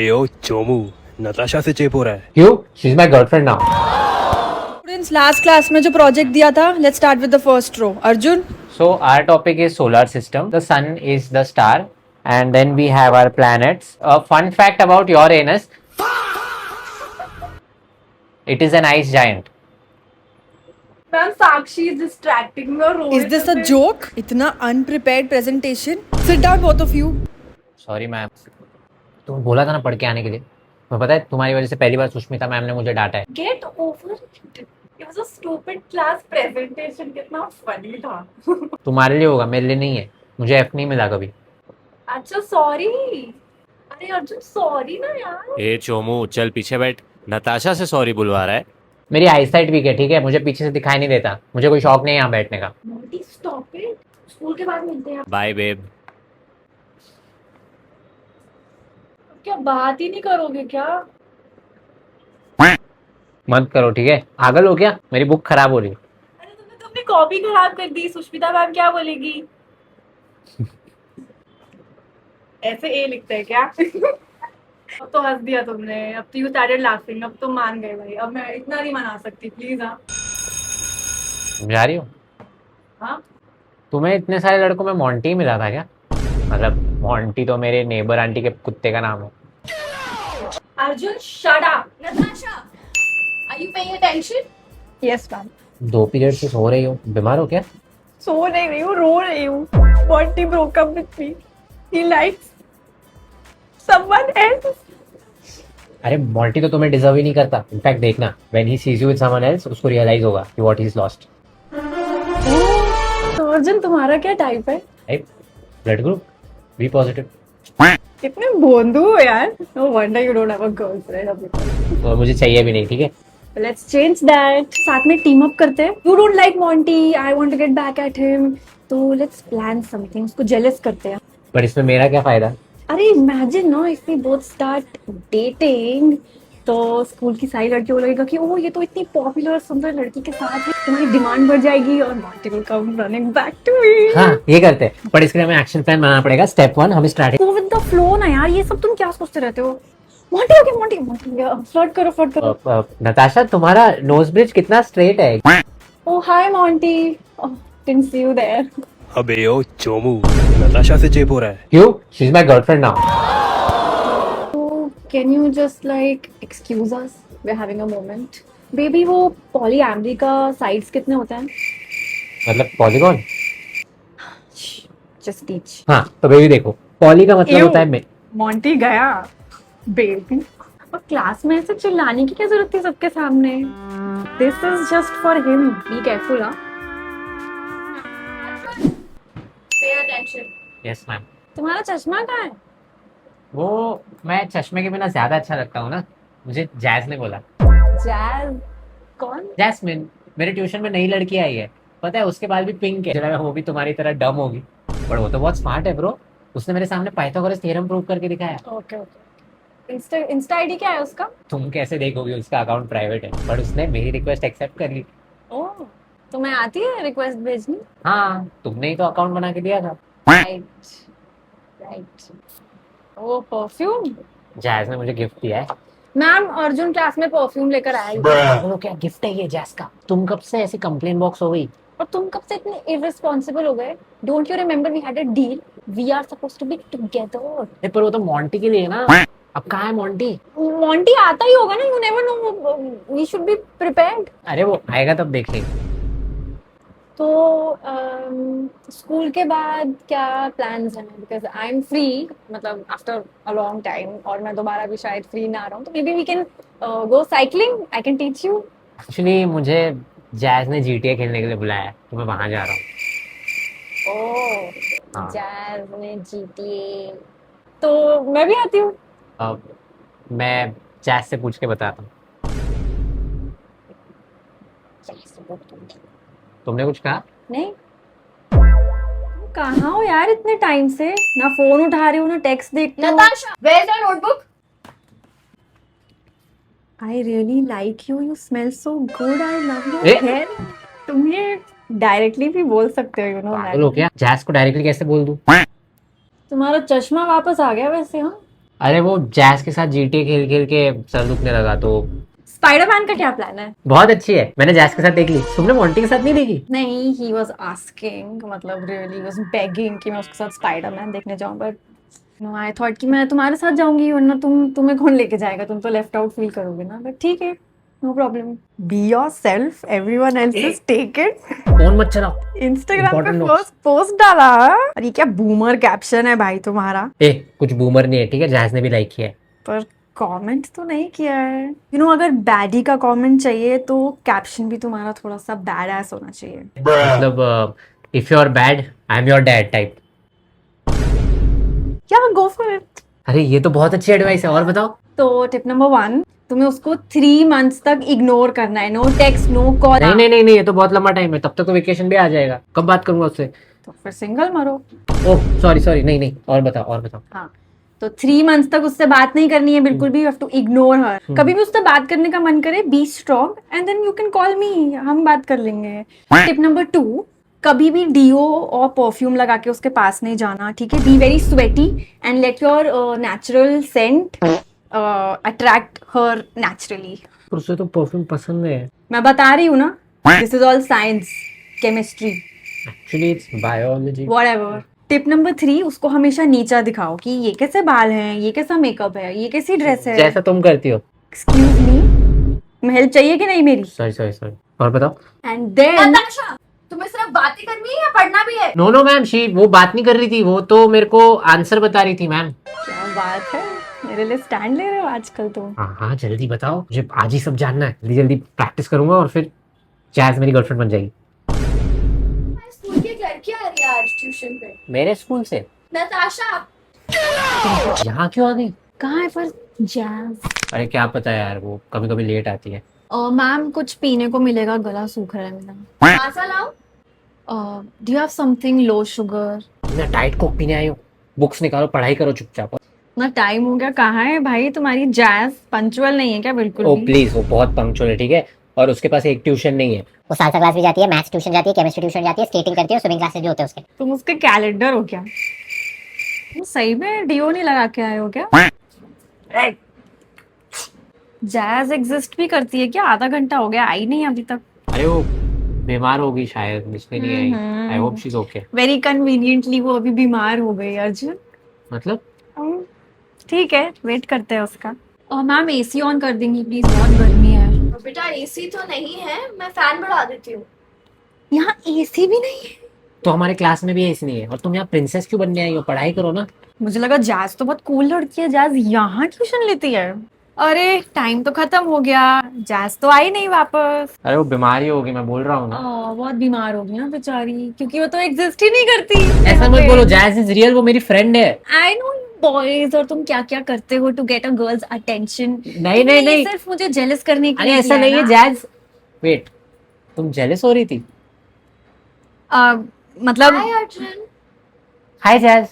यो चोमू नताशा से चेप हो रहा है। क्यों? She is my girlfriend now. Students, last class में जो प्रोजेक्ट दिया था, let's start with the first row. Arjun, So our topic is solar system. The sun is the star, and then we have our planets. A fun fact about Uranus: it is an ice giant. Ma'am, Sakshi is distracting me. Or is this a joke? इतना unprepared presentation. Sit down both of you. Sorry ma'am, तुम बोला था ना पढ़ के आने के लिए। तुम्हें पता है तुम्हारी वजह से पहली बार सुष्मिता मैम ने मुझे डांटा है। Get over it. It was a stupid class presentation. कितना funny था. तुम्हारे लिए होगा, मेरे लिए नहीं है। मुझे एफ नहीं मिला कभी। अच्छा sorry. अरे अर्जुन sorry ना यार. ए चोमू चल पीछे बैठ, नताशा से सॉरी बुलवा रहा है। मेरी आईसाइट वीक है, ठीक है? मुझे पीछे से दिखाई नहीं देता। मुझे कोई शौक नहीं है यहाँ बैठने का। Naughty, stop it. स्कूल के बाद मिलते हैं. Bye babe. क्या बात ही नहीं करोगे क्या? मत करो, ठीक है? पागल हो क्या? मेरी बुक खराब हो रही है। अरे तुमने तो अपनी कॉपी खराब कर दी. सुष्मिता मैम क्या बोलेगी? ऐसे ए लिखते हैं क्या? अब तो हंस दिया तुमने. अब तो यू स्टार्टेड लाफिंग. अब तो मान गए भाई. अब मैं इतना नहीं मना सकती प्लीज. हाँ समझा रही हो? हाँ. तुम्हें इतने सारे लड़कों में मोंटी मिला था क्या? मतलब मोंटी तो मेरे नेबर आंटी के कुत्ते का नाम है। Arjun shut up. Natasha, are you paying attention? Yes ma'am. 2 period से सो रही हो, बीमार हो क्या? सो नहीं रही हूँ, रो रही हूँ. Bounty broke up with me. He likes someone else. अरे मोंटी तो तुम्हें डिजर्व ही नहीं करता। इनफैक्ट देखना, when he sees you with someone else उसको रियलाइज होगा कि व्हाट ही इज लॉस्ट। तो अर्जुन तुम्हारा क्या टाइप है? Blood group B positive. कितने भोंदू हो यार. No wonder you don't have a girlfriend अभी. और मुझे चाहिए भी नहीं, ठीक है? Let's change that. साथ में टीम अप करते हैं. You don't like Monty, I want to get back at him. तो लेट्स प्लान समथिंग. उसको जेलस करते हैं. पर इसमें मेरा क्या फायदा? अरे imagine no, if we both start dating तो स्कूल की सारी लड़कियों को लगेगा कि ओह ये तो इतनी पॉपुलर सुंदर लड़की के साथ है. तुम्हारी डिमांड बढ़ जाएगी और Monty will come running back to me. हाँ ये करते हैं, पर इसके लिए हमें एक्शन प्लान बनाना पड़ेगा। स्टेप 1, हमें strategy. Go with the flow ना यार. ये सब तुम क्या सोचते रहते हो? मॉन्टी ओके, मॉन्टी फ्लर्ट करो, फ्लर्ट करो. नताशा तुम्हारा नोज ब्रिज कितना स्ट्रेट है। Oh hi Monty. Didn't see you there. अबे यो चोमू नताशा से चेप हो रहा है। क्यों? She is my girlfriend now. Can you just like excuse us? We're having a moment. Baby, वो polyamory का sides कितने होते हैं? मतलब पॉलीगॉन? Just teach. हाँ तो बेबी देखो, पॉली का मतलब Ew. होता है Monty गया. Baby. और क्लास में ऐसे चिल्लाने की क्या जरूरत थी सबके सामने? This is just for him. Be careful, हाँ. Pay attention. Yes ma'am. तुम्हारा चश्मा कहाँ है? वो मैं चश्मे के बिना ज्यादा अच्छा लगता हूँ ना, मुझे जैज ने बोला। Jazz. कौन? जैस्मिन, मेरे ट्यूशन में नई लड़की आई है, पता है? उसके बाल भी पिंक है। मुझे लगा वो भी तुम्हारी तरह डम होगी, पर वो तो बहुत स्मार्ट है ब्रो। उसने मेरे सामने पाइथागोरस थ्योरम प्रूव करके दिखाया। Okay, okay. Insta ID क्या है उसका? तुम कैसे देखोगे, उसका अकाउंट प्राइवेट है, पर उसने मेरी रिक्वेस्ट एक्सेप्ट कर ली। ओह, तुम्हें आती है रिक्वेस्ट भेजनी? हाँ, तुमने ही तो अकाउंट बना के दिया था। Right, right. Oh perfume. जैज ने मुझे गिफ्ट दिया है। मैम, अर्जुन क्लास में परफ्यूम लेकर आया है. बोलो क्या गिफ्ट है ये जैज का? तुम कब से ऐसी कंप्लेन बॉक्स हो गई? और तुम कब से इतने इररिस्पांसिबल हो गए? Don't you remember we had a deal? We are supposed to be together. पर वो तो मॉन्टी के लिए ना। अब कहाँ है मॉन्टी? मॉन्टी आता ही होगा ना. You never know. We should be prepared. अरे वो आएगा तब देख लेंगे। तो स्कूल के बाद क्या प्लान्स हैं? बिकॉज आई एम फ्री, मतलब आफ्टर अ लॉन्ग टाइम, और मैं दोबारा भी शायद फ्री ना रहा हूँ. तो maybe we can go cycling. I can teach you. Actually मुझे जैज ने GTA खेलने के लिए बुलाया है, तो मैं वहां जा रहा हूँ। ओह, हाँ। जैज ने GTA. तो मैं भी आती हूँ. अब मैं जैज से पूछ के बताता हूँ। तुमने कुछ कहा? नहीं. तुम कहाँ हो यार इतने टाइम से? ना फोन उठा रहे हो ना टेक्स्ट देखते हो. Natasha, where's your notebook? I really like you. You smell so good. I love your A? hair. तुम ये डायरेक्टली भी बोल सकते हो, यू नो. पागल हो क्या? जैज को डायरेक्टली कैसे बोल दूं? तुम्हारा चश्मा वापस आ गया वैसे. हाँ, अरे वो जैज के साथ GTA खेल खेल के सर दुखने लगा तो स्पाइडरमैन का क्या प्लान है? बहुत अच्छी है, मैंने जैज के साथ देख ली, तुमने मोंटी के साथ नहीं देखी? नहीं, ही वाज आस्किंग, मतलब रियली वाज बेगिंग कि मैं उसके साथ स्पाइडरमैन देखने जाऊं, बट नो, आई थॉट कि मैं तुम्हारे साथ जाऊंगी, वरना तुम्हें कौन लेके जाएगा, तुम तो लेफ्ट आउट फील करोगे ना, बट ठीक है, no problem. Be yourself, everyone else is taken. Phone मत चलाओ। इंस्टाग्राम पे Important फर्स्ट पोस्ट डाला, और ये क्या बूमर कैप्शन है भाई तुम्हारा? ए कुछ बूमर नहीं है, ठीक है, जैज ने भी लाइक किया है। पर कमेंट तो नहीं किया है। अगर बैडी का कमेंट चाहिए तो कैप्शन भी तुम्हारा थोड़ा सा बैड एस होना चाहिए। मतलब if you are bad I am your dad type. या गो फॉर इट। अरे ये तो बहुत अच्छी एडवाइस है, और बताओ। तो टिप नंबर 1, तुम्हें उसको 3 मंथ्स तक इग्नोर करना है, नो टेक्स्ट, नो कॉल। नहीं, ये तो बहुत लंबा टाइम है, तब तक तो वेकेशन भी आ जाएगा, कब बात करूंगा उससे? तो फिर सिंगल मरो। ओह सॉरी, नहीं, और बताओ। हाँ, तो 3 मंथ्स तक उससे बात नहीं करनी है बिल्कुल भी, you have to ignore her. कभी भी उससे बात करने का मन करे, be strong and then you can call me, हम बात कर लेंगे। टिप नंबर 2, कभी भी डीओ और परफ्यूम लगा के उसके पास नहीं जाना, ठीक है? Be very sweaty and let your natural scent attract her naturally. उसे तो परफ्यूम पसंद है। मैं बता रही हूँ ना, this is all science, chemistry, actually it's biology. Whatever. Tip number 3, उसको हमेशा नीचा दिखाओ कि ये कैसे बाल हैं, ये कैसा मेकअप है, ये कैसी ड्रेस है। जैसा तुम करती हो। एक्सक्यूज मी, हेल्प चाहिए कि नहीं मेरी? सॉरी, और बताओ। एंड देन तुम्हें सिर्फ बातें करनी है या पढ़ना भी है? नो मैम, वो बात नहीं कर रही थी, वो तो मेरे को आंसर बता रही थी मैम। क्या बात है, मेरे लिए स्टैंड ले रहे हो आजकल तुम? हाँ जल्दी बताओ, मुझे आज ही सब जानना है, जल्दी प्रैक्टिस करूंगा और फिर जैज मेरी गर्लफ्रेंड बन जाएगी। स्कूल की एक लड़की आ रही है आज ट्यूशन पे। मेरे स्कूल से? नताशा। यहाँ क्यों आ गई? कहाँ है पर जैज? अरे क्या पता यार, वो कभी कभी लेट आती है। मैम, कुछ पीने को मिलेगा, गला सूख रहा है मेरा। माजा लाओ। Do you have something low sugar? मैं डाइट कोक पीने आई हूँ, बुक्स निकालो, पढ़ाई करो चुपचाप। ना टाइम हो गया, कहाँ है भाई तुम्हारी जैज? पंक्चुअल नहीं है क्या बिल्कुल ओ भी? प्लीज, वो बहुत पंक्चुअल है, ठीक है, और उसके पास एक ट्यूशन नहीं है। वो सालसा क्लास भी जाती है, मैथ्स ट्यूशन जाती है, केमिस्ट्री ट्यूशन जाती है, स्केटिंग करती है, स्विमिंग क्लासेस भी होते हैं उसके। तुम उसके कैलेंडर हो क्या? तुम सही में डीओ नहीं लगा के आए हो क्या? जैज एग्जिस्ट भी करती है क्या? आधा घंटा हो गया, आई नहीं अभी तक। अरे वो बीमार होगी शायद, इसलिए नहीं आई। I hope she is okay. Very conveniently वो अभी बीमार हो गई अर्जुन। मतलब ठीक है, वेट करते हैं उसका। और मैम एसी ऑन कर देंगी प्लीज, बहुत गर्मी है। बेटा एसी तो नहीं है, मैं फैन बढ़ा देती हूँ। यहाँ एसी भी नहीं है? तो हमारे क्लास में भी ऐसी नहीं है, और तुम यहाँ प्रिंसेस क्यों बनने आई हो? पढ़ाई करो ना। मुझे लगा जैज तो बहुत कूल लड़की है, जैज यहाँ ट्यूशन लेती है। अरे टाइम तो खत्म हो गया, जैज तो आई नहीं वापस। अरे वो बीमारी होगी, मैं बोल रहा हूँ ना। बहुत बीमार हो गई ना बेचारी, क्योंकि वो तो एग्जिस्ट ही नहीं करती। ऐसा मत बोलो, जैज इज रियल, वो मेरी फ्रेंड है। आई नो बॉयज, और तुम क्या क्या करते हो to get a girl's attention. नहीं, सिर्फ मुझे जेलस करने के अरे लिए ऐसा नहीं है जैज। वेट, तुम जेलस हो रही थी? मतलब हाय अर्जुन। हाय जैज।